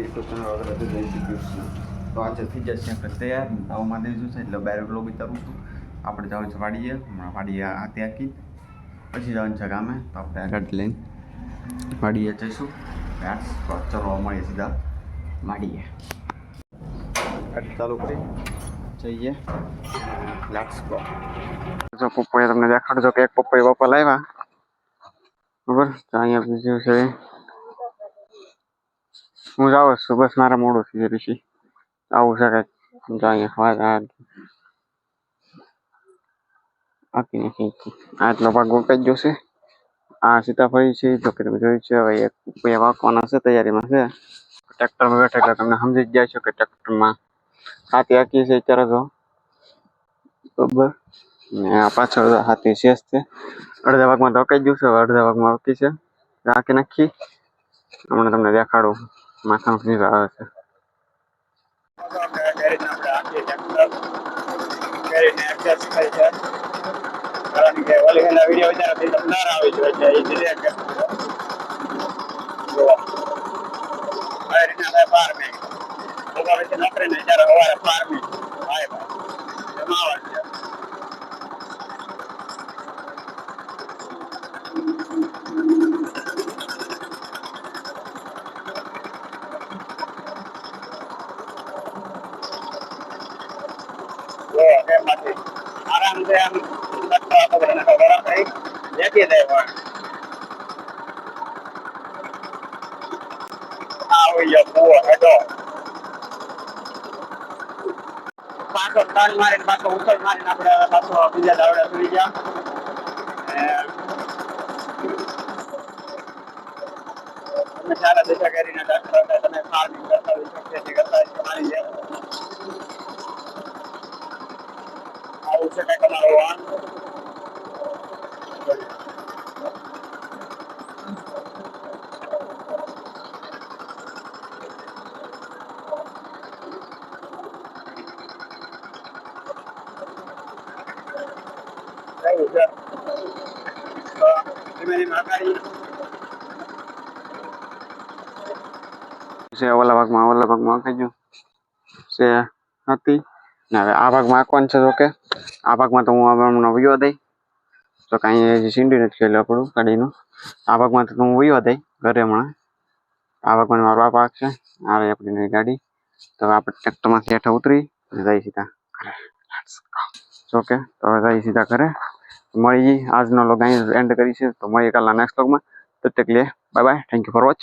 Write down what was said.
YouTube channel વગેરે તો જઈ શીખ્યું તો આજે થઈ જશે આપણે તૈયાર તાવમાં દઈશું છે એટલે બહાર બ્લોગ ઉતારું છું. આપણે જવાનું છે વાડીએ, હમણાં વાડીએ હાથે હાકી પછી જવાનું છે ગામે. તો આપણે આગળ લઈને વાડીએ જઈશું. ચલો મળીએ સીધા વાડીએ. ગાડી ચાલુ કરી જઈએ. Let's go. જો પપ્પાએ તમને દેખાડજો કે એક પપ્પાએ પપ્પા લાવ્યા બરાબર. તો અહીંયા બીજું છે હું જાઉં છું બસ મારા મોડું થઈ જાય પછી આવું છે કંઈક. જો અહીંયા આપી નથી આટલો ભાગ ગોકાઈ ગયો છે. આ સીતાફળી છે જો કે તમે જોયું છે. હવે એક પપ્પાએ વાંકવાના છે, તૈયારીમાં છે. ટ્રેક્ટરમાં બેઠા એટલે તમને સમજી જ જાય છે કે ટ્રેક્ટરમાં હાથી હાકી છે અત્યારે જો બરાબર. ને આ પાછળ હાથી શેષ છે. અડધા ભાગમાં ધકાઈ ગયું છે, હવે અડધા ભાગમાં હાકી છે. હાકી નાખી હમણાં તમને દેખાડું માથામાં ફીર આવે છે. આરામ से हम लेके दे પાછો ટર્ન મારીને પાછો ઉછળ મારીને આપણે પાછો બીજા દાવડા સુઈ ગયા. તમે સારા દિશા કરીને ડાક્ટર તમે ફાર્મિંગ કરતા હોય ખેતી કરતા હોય મારી જેમ આવું છે કંઈક અમારું વાન. ઓલા ભાગમાં ખાઈ ગયું છે હતી ને હવે આ ભાગમાં આંકવાનું છે. જોકે આ ભાગમાં તો હું હમણાં વયો દઈ તો કાંઈ સીંડી નથી ખેલું આપણું ગાડીનું. આ ભાગમાં તો હું વયો દઈ ઘરે હમણાં. આ ભાગમાં મારો આ ભાગ છે. આવે આપણી ગાડી. તો આપણે ટ્રેક્ટરમાંથી હેઠા ઉતરી અને જઈ સીધા ઘરે. ઓકે તો હવે જઈ સીધા ઘરે. મળી આજનો લોગ અહીં એન્ડ કરી છે. તો મળીએ કાલના નેક્સ્ટ લોગમાં. તબ તક લે bye bye. Thank you for watch.